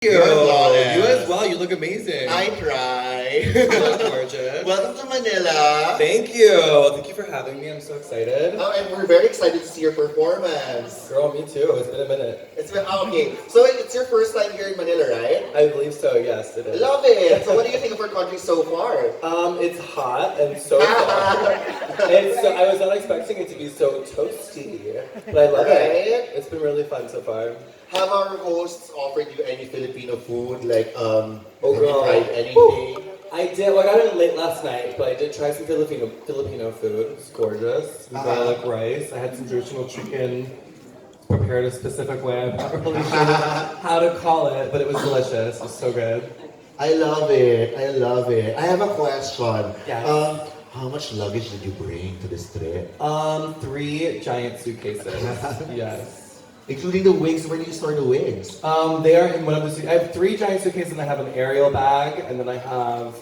You. You're flawless. You as well. You look amazing. I try. You look gorgeous. Welcome to Manila. Thank you. Thank you for having me. I'm so excited. Oh, and we're very excited to see your performance. Girl, me too. It's been a minute. It's been okay. So it's your first time here in Manila, right? I believe so. Yes, it is. Love it. So what do you think of our country so far? It's hot and so fun. I was not expecting it to be so toasty, but I love it. It's been really fun so far. Have our hosts offered you any Filipino food? Like, Oh, have you girl. tried anything? I did. Well, I got it late last night, but I did try some Filipino food. It's gorgeous. Some garlic rice. I had some traditional chicken prepared a specific way. I'm not really sure how to call it, but it was delicious. It was so good. I love it. I love it. I have a question. Yes. How much luggage did you bring to this trip? 3 giant suitcases. Yes. Including the wigs. Where do you store the wigs? They are in one of the I have 3 giant suitcases, and I have an aerial bag, and then I have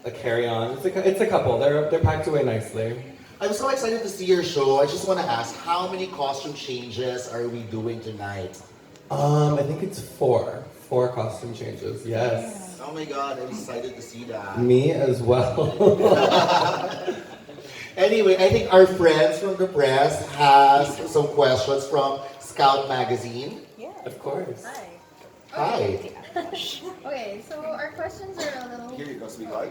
a carry-on. It's a couple. They're packed away nicely. I'm so excited to see your show. I just want to ask, how many costume changes are we doing tonight? I think it's 4. 4 costume changes. Yes. Oh my god, I'm excited to see that. Me as well. Anyway, I think our friends from the press has some questions from Scout Magazine. Yeah. Of course. Hi. Hi. Okay, so our questions are a little. Here you go, sweetheart.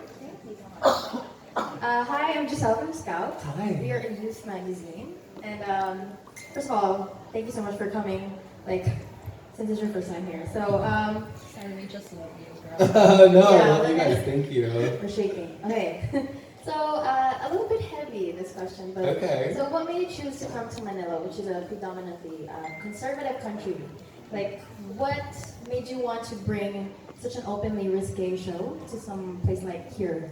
Hi, I'm Giselle from Scout. Hi. We are a youth magazine. And first of all, thank you so much for coming, since it's your first time here. So, Sorry, we just love you, girl. No, I Yeah, love you guys. Thank you. we're shaking. Okay. So, a little bit heavy, this question, but Okay. so what made you choose to come to Manila, which is a predominantly conservative country? What made you want to bring such an openly risque show to some place like here?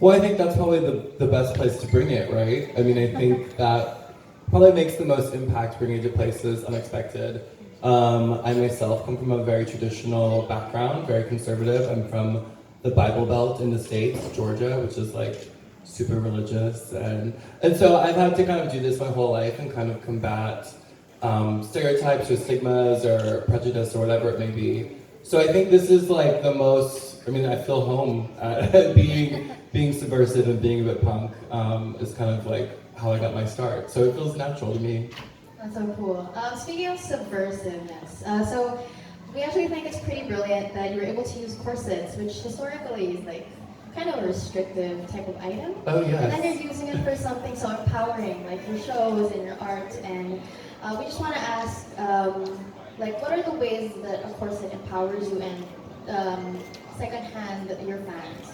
Well, I think that's probably the best place to bring it, right? I mean, I think that probably makes the most impact bringing it to places unexpected. I myself come from a very traditional background, very conservative. I'm from the Bible Belt in the States, Georgia, which is super religious. And so I've had to kind of do this my whole life and kind of combat stereotypes or stigmas or prejudice or whatever it may be. So I think this is the most, I feel home being subversive and being a bit punk is kind of how I got my start. So it feels natural to me. That's so cool. Speaking of subversiveness, so we actually think it's pretty brilliant that you're able to use corsets, which historically is kind of a restrictive type of item. Oh, yes. And then you're using it for something so empowering, like your shows and your art. And we just want to ask, what are the ways that a corset empowers you and secondhand your fans?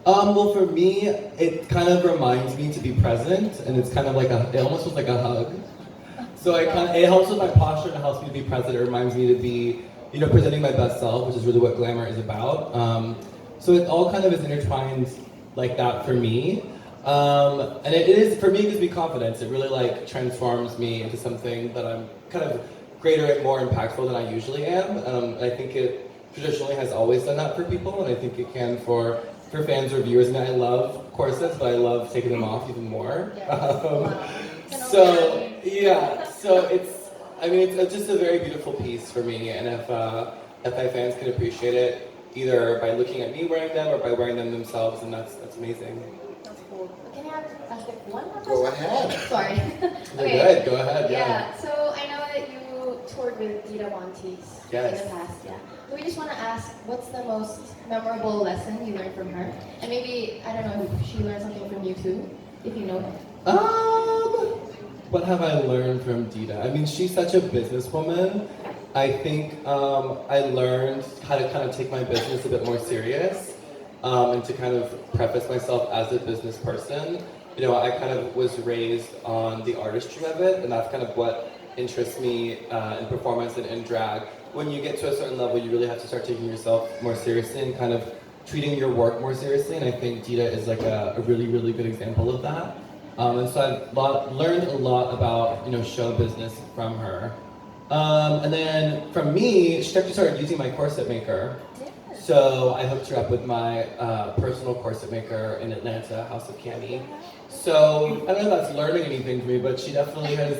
Well, for me, it kind of reminds me to be present, and it's kind of it almost feels like a hug. So it helps with my posture, and it helps me to be present. It reminds me to be, presenting my best self, which is really what glamour is about. So it all kind of is intertwined like that for me. And it is, for me, it gives me confidence. It really transforms me into something that I'm kind of greater and more impactful than I usually am. I think it traditionally has always done that for people, and I think it can for fans or viewers. I love corsets, but I love taking them off even more. So it's just a very beautiful piece for me, and if my fans can appreciate it, either by looking at me wearing them or by wearing them themselves, and that's amazing. That's cool. Can I ask one more Go question? ahead. Sorry. You're good. Go ahead. Yeah, so I know that you toured with Dida in Yes. the past, yeah. So we just want to ask, what's the most memorable lesson you learned from her? And maybe, I don't know, if she learned something from you too, if you know her. What have I learned from Dida? She's such a businesswoman. I think I learned how to kind of take my business a bit more serious and to kind of preface myself as a business person. I kind of was raised on the artistry of it, and that's kind of what interests me in performance and in drag. When you get to a certain level, you really have to start taking yourself more seriously and kind of treating your work more seriously, and I think Dida is a really, really good example of that. And so I've learned a lot about show business from her. And then from me, she actually started using my corset maker. So I hooked her up with my personal corset maker in Atlanta, House of Cami. So I don't know if that's learning anything for me, but she definitely has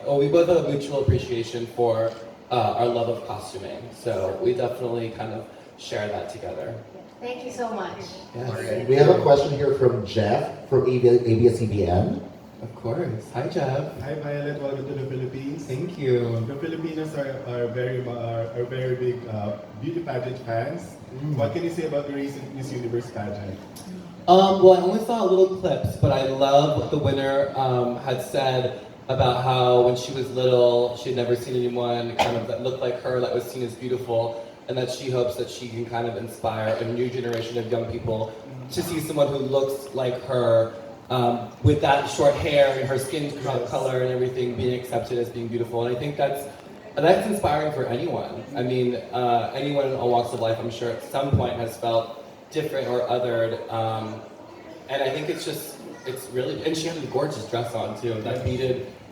we both have a mutual appreciation for our love of costuming. So we definitely kind of share that together. Thank you so much. Yes. Alright, we have a question here from Jeff from ABS-CBN. Of course. Hi, Jeff. Hi Violet, welcome to the Philippines. Thank you. The Filipinos are very big beauty pageant fans. What can you say about the recent Miss Universe pageant? Well, I only saw little clips, but I love what the winner had said about how when she was little, she had never seen anyone kind of that looked like her, that was seen as beautiful, and that she hopes that she can kind of inspire a new generation of young people to see someone who looks like her, with that short hair and her skin color and everything being accepted as being beautiful. And I think that's inspiring for anyone. I mean, anyone in all walks of life, I'm sure at some point has felt different or othered. And I think it's really, and she had a gorgeous dress on too.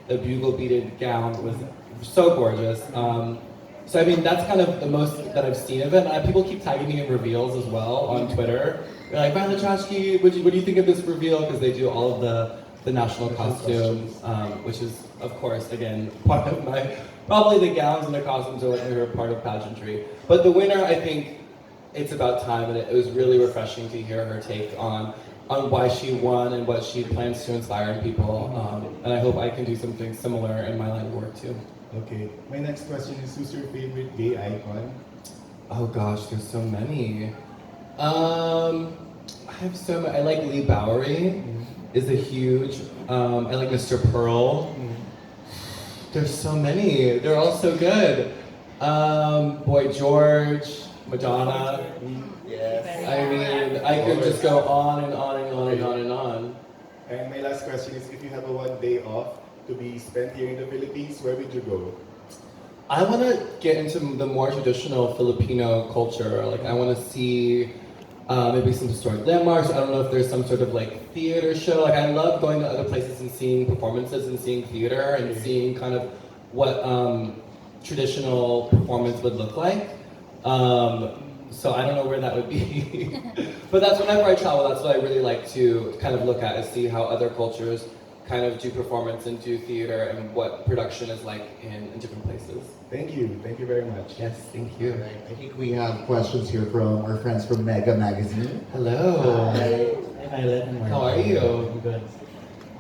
The bugle beaded gown was so gorgeous. So I mean, that's kind of the most that I've seen of it. And people keep tagging me in reveals as well on Twitter. They're like, Violet Chachki, what do you think of this reveal? Because they do all of the national costumes, which is, of course, again, part of probably the gowns and the costumes are part of pageantry. But the winner, I think, it's about time, and it was really refreshing to hear her take on why she won and what she plans to inspire in people. And I hope I can do something similar in my line of work too. Okay, my next question is, who's your favorite gay icon? Oh gosh, there's so many. I have so many. I like Lee Bowery, is a huge. I like Mr. Pearl. There's so many. They're all so good. Boy George, Madonna. Yes. I mean, I could just go on and on and on and on and on. And my last question is, if you have a one day off to be spent here in the Philippines, where would you go? I want to get into the more traditional Filipino culture. Like, I want to see maybe some historic landmarks. I don't know if there's some sort of like theater show. Like, I love going to other places and seeing performances and seeing theater and seeing kind of what traditional performance would look like. So I don't know where that would be. But that's whenever I travel, that's what I really like to kind of look at, is see how other cultures kind of do performance and do theater and what production is like in different places. Thank you very much. Yes, thank you. Alright, I think we have questions here from our friends from Mega Magazine. Hello. Hi, Violet and Mark. How are you? I'm good.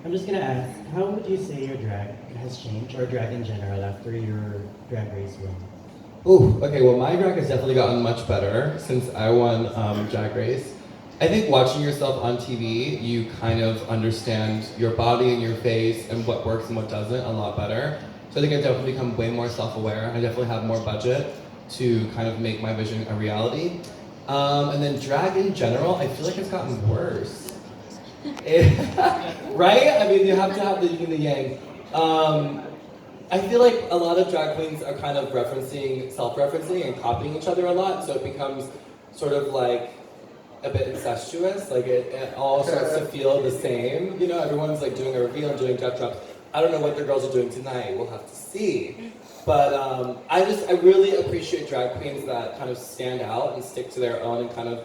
I'm just gonna ask, how would you say your drag has changed, or drag in general, after your drag race run? Ooh, okay, well my drag has definitely gotten much better since I won Drag Race. I think watching yourself on TV, you kind of understand your body and your face and what works and what doesn't a lot better. So I think I've definitely become way more self-aware. I definitely have more budget to kind of make my vision a reality. And then drag in general, I feel like it's gotten worse. Right? I mean, you have to have the yin and the yang. I feel like a lot of drag queens are kind of self-referencing and copying each other a lot, so it becomes sort of like a bit incestuous. Like it all starts to feel the same. You know, everyone's like doing a reveal and doing jet drops. I don't know what the girls are doing tonight. We'll have to see. But I really appreciate drag queens that kind of stand out and stick to their own and kind of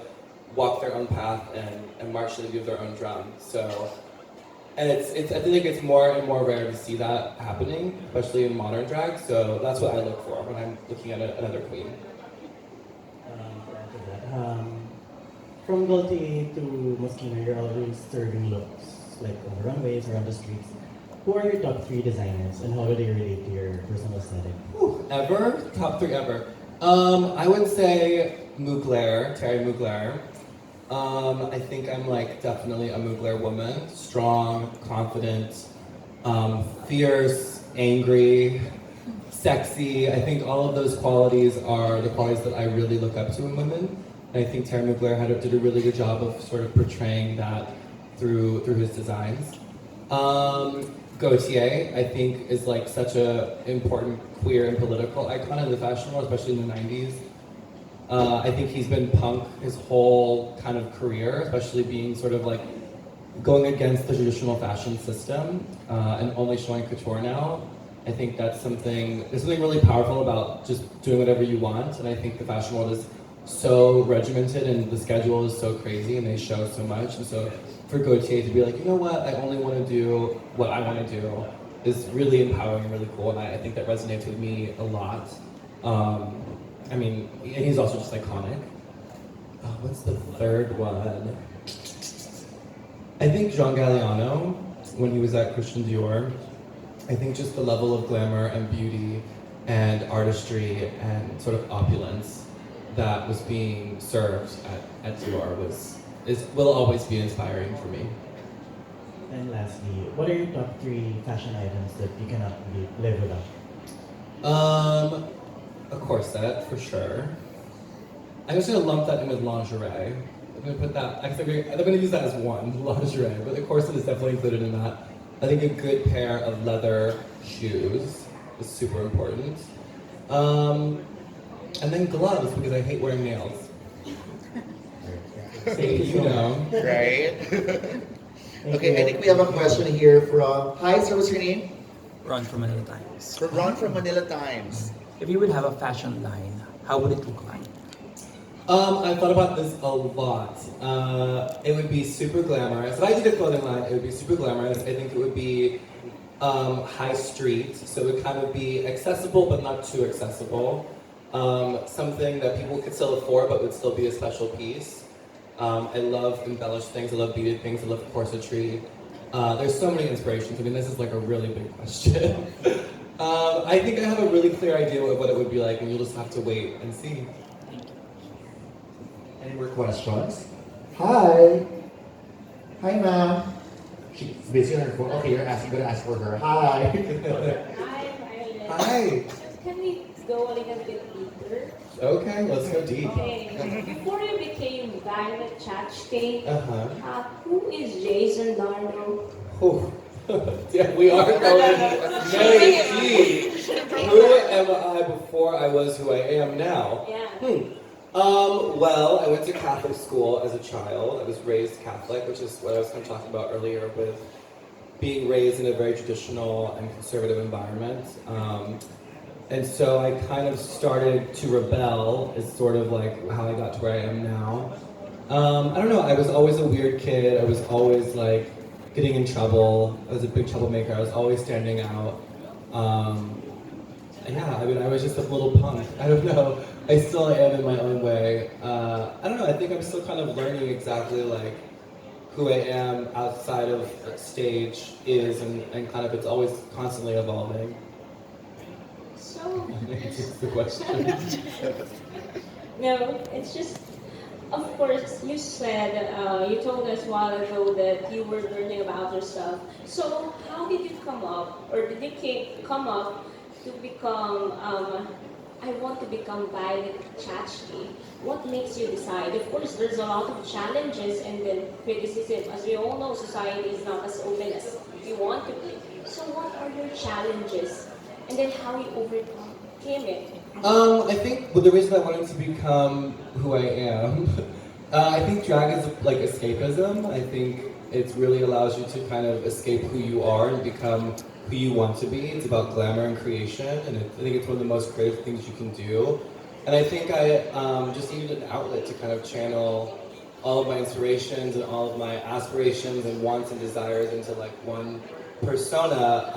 walk their own path and march to the beat of their own drum. So. And I think it's more and more rare to see that happening, especially in modern drag. So that's what I look for when I'm looking at another queen. To add to that, from Gaultier to Moschino, you're always serving looks, like on the runways or on the streets. Who are your top 3 designers, and how do they relate to your personal aesthetic? Ever? Top 3 ever. I would say Mugler, Terry Mugler. I think I'm like definitely a Mugler woman. Strong, confident, fierce, angry, sexy. I think all of those qualities are the qualities that I really look up to in women. And I think Terry Mugler did a really good job of sort of portraying that through his designs. Gaultier, I think, is like such a important queer and political icon in the fashion world, especially in the 90s. I think he's been punk his whole kind of career, especially being sort of like going against the traditional fashion system and only showing couture now. I think there's something really powerful about just doing whatever you want. And I think the fashion world is so regimented and the schedule is so crazy and they show so much. And so for Gaultier to be like, you know what, I only want to do what I want to do is really empowering and really cool. And I think that resonates with me a lot. I mean, and he's also just iconic. What's the third one? I think Jean Galliano, when he was at Christian Dior. I think just the level of glamour and beauty and artistry and sort of opulence that was being served at Dior will always be inspiring for me. And lastly, what are your top 3 fashion items that you cannot live without? A corset for sure. I'm just gonna lump that in with lingerie. I'm gonna put that. I'm gonna use that as one lingerie, but the corset is definitely included in that. I think a good pair of leather shoes is super important. And then gloves because I hate wearing nails. You know. Right? Okay, I think we have a question here from, hi sir, what's your name? Ron from Manila Times. From Ron from Manila Times. If you would have a fashion line, how would it look like? I thought about this a lot. It would be super glamorous. If I did a clothing line, it would be super glamorous. I think it would be high street, so it would kind of be accessible but not too accessible. Something that people could still afford but would still be a special piece. I love embellished things, I love beaded things, I love corsetry. There's so many inspirations. I mean, this is like a really big question. I think I have a really clear idea of what it would be like, and you'll just have to wait and see. Any more questions? Hi. Hi, ma'am. She's busy on her phone. Okay, gonna ask for her. Hi. Hi, Violet. Hi. Can we go a little bit deeper? Okay, let's go deep. Okay. Before you became Violet Chachki, Uh-huh. who is Jason Darno? Oh. Yeah, we are going very deep. Who am I before I was who I am now? Yeah. Well, I went to Catholic school as a child. I was raised Catholic, which is what I was kind of talking about earlier with being raised in a very traditional and conservative environment. And so I kind of started to rebel, is sort of like how I got to where I am now. I don't know, I was always a weird kid. I was always like getting in trouble. I was a big troublemaker. I was always standing out. Yeah, I mean, I was just a little punk. I don't know. I still am in my own way. I don't know, I think I'm still kind of learning exactly like who I am outside of stage is and kind of it's always constantly evolving. So, That's the question. no, it's just, of course, you said, you told us a while ago that you were learning about yourself. So, how did you come up, or did you come up to become, I want to become Violet Chachki? What makes you decide? Of course, there's a lot of challenges and then criticism. As we all know, society is not as open as you want to be. So, what are your challenges? And then how you overcame it? I think the reason I wanted to become who I am, I think drag is like escapism. I think it really allows you to kind of escape who you are and become who you want to be. It's about glamour and creation, and I think it's one of the most creative things you can do. And I think I just needed an outlet to kind of channel all of my inspirations and all of my aspirations and wants and desires into like one persona.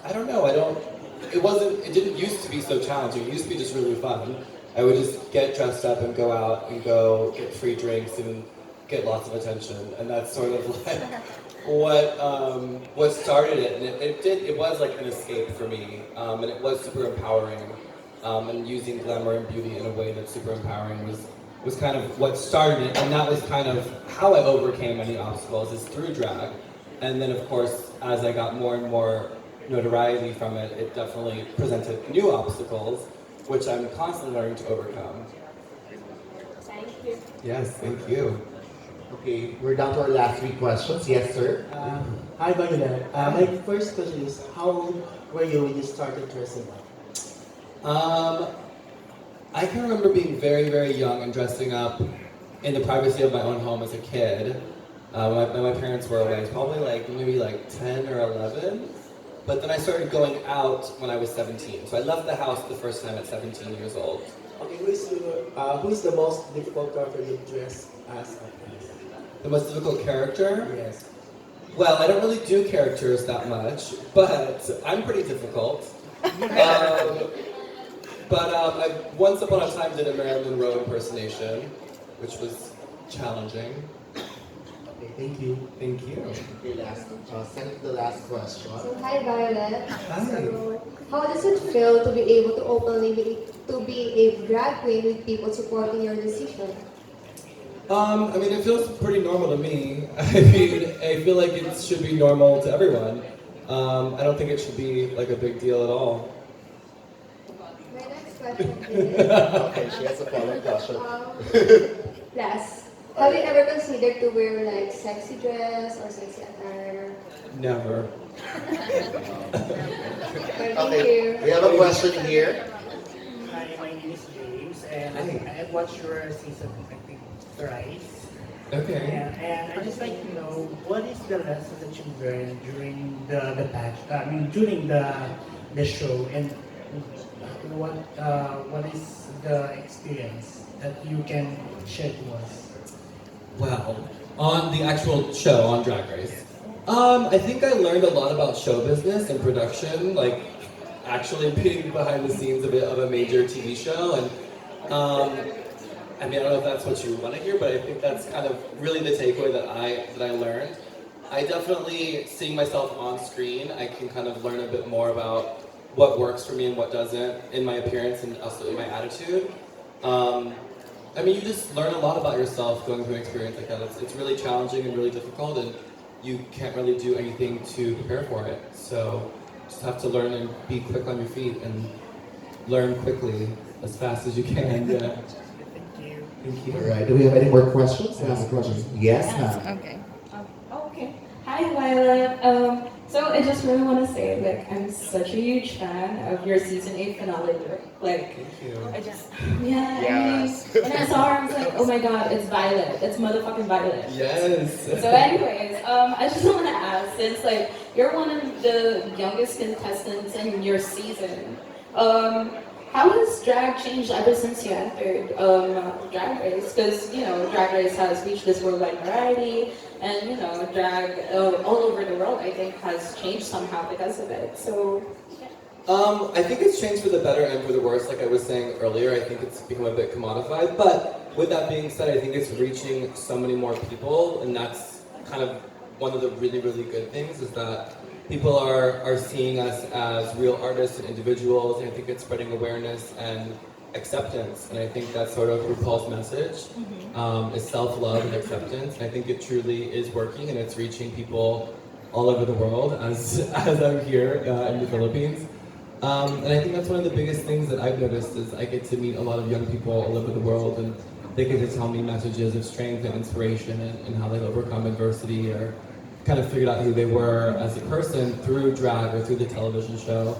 I don't know, it didn't used to be so challenging. It used to be just really fun. I would just get dressed up and go out and go get free drinks and get lots of attention. And that's sort of like what started it. And it was like an escape for me. And it was super empowering. And using glamour and beauty in a way that's super empowering was kind of what started it. And that was kind of how I overcame any obstacles, is through drag. And then of course, as I got more and more notoriety from it, it definitely presented new obstacles, which I'm constantly learning to overcome. Thank you. Yes, thank you. Okay, we're down to our last 3 questions. Yes, sir. Hi, Manila. My first question is, how old were you when you started dressing up? I can remember being very, very young and dressing up in the privacy of my own home as a kid. My parents were away, probably maybe 10 or 11. But then I started going out when I was 17. So I left the house the first time at 17 years old. Okay, who is the most difficult character you dress as? The most difficult character? Yes. Well, I don't really do characters that much, but I'm pretty difficult. But I once upon a time did a Marilyn Monroe impersonation, which was challenging. Okay, thank you. Thank you. Okay, second to the last question. So, hi Violet. Hi. So, how does it feel to be able to openly be a drag queen with people supporting your decision? I mean, it feels pretty normal to me. I feel like it should be normal to everyone. I don't think it should be like a big deal at all. My next question is, Okay, she has a follow-up question. last, have you ever considered to wear like sexy dress or sexy attire? Never. Thank Okay, you. we have a question here. Hi, my name is James, and I have watched your season, I think, thrice. Okay. And I just like to know what is the lesson that you learned during the patch? I mean, during the show, and what is the experience that you can share to us? Well, on the actual show on Drag Race, I think I learned a lot about show business and production, like actually being behind the scenes of a major TV show. And I mean, I don't know if that's what you want to hear, but I think that's kind of really the takeaway that I learned. I definitely, seeing myself on screen, I can kind of learn a bit more about what works for me and what doesn't in my appearance and also in my attitude. I mean, you just learn a lot about yourself going through an experience like that. It's really challenging and really difficult, and you can't really do anything to prepare for it. So just have to learn and be quick on your feet and learn quickly as fast as you can. Yeah. Thank you. Thank you. All right, do we have any more questions? Last questions. Yes, ma'am. Okay. Okay. Hi, Violet. So I just really want to say, like, I'm such a huge fan of your season 8 finale look. Like, Thank you. I just, yeah. Yes. I mean, when I saw her, I was like, oh my god, it's Violet. It's motherfucking Violet. Yes. So anyways, I just want to ask, since like you're one of the youngest contestants in your season, how has drag changed ever since you entered Drag Race? Because, you know, Drag Race has reached this worldwide variety, and, you know, drag all over the world, I think, has changed somehow because of it. So, I think it's changed for the better and for the worse. Like I was saying earlier, I think it's become a bit commodified. But with that being said, I think it's reaching so many more people, and that's kind of one of the really, really good things is that people are seeing us as real artists and individuals, and I think it's spreading awareness and acceptance. And I think that's sort of RuPaul's message, is self-love and acceptance. And I think it truly is working, and it's reaching people all over the world as I'm here in the Philippines. And I think that's one of the biggest things that I've noticed is I get to meet a lot of young people all over the world, and they get to tell me messages of strength and inspiration and how they've overcome adversity or kind of figured out who they were as a person through drag or through the television show.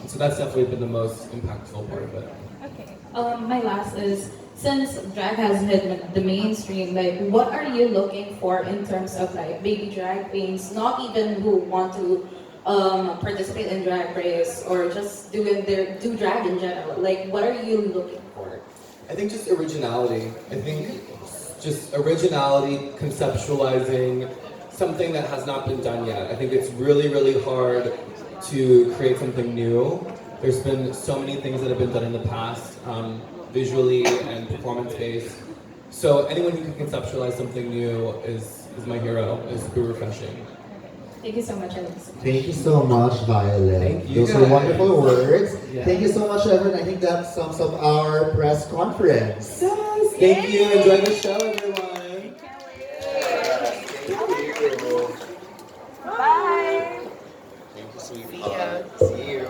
So that's definitely been the most impactful part of it. okay. My last is, since drag has hit the mainstream, like, what are you looking for in terms of like baby drag queens, not even who want to participate in Drag Race or just do drag in general? Like, what are you looking for? I think just originality. I think just originality, conceptualizing something that has not been done yet. I think it's really, really hard to create something new. There's been so many things that have been done in the past, visually and performance-based. So anyone who can conceptualize something new is my hero, is super refreshing. Thank you so much, Alex. Thank you so much, Violet. Thank you, Those are guys. wonderful words. Yeah. Thank you so much, everyone. I think that sums up our press conference. Yes, thank you. Enjoy the show, everyone. Thank you. Bye. Thank you, sweetheart. See you.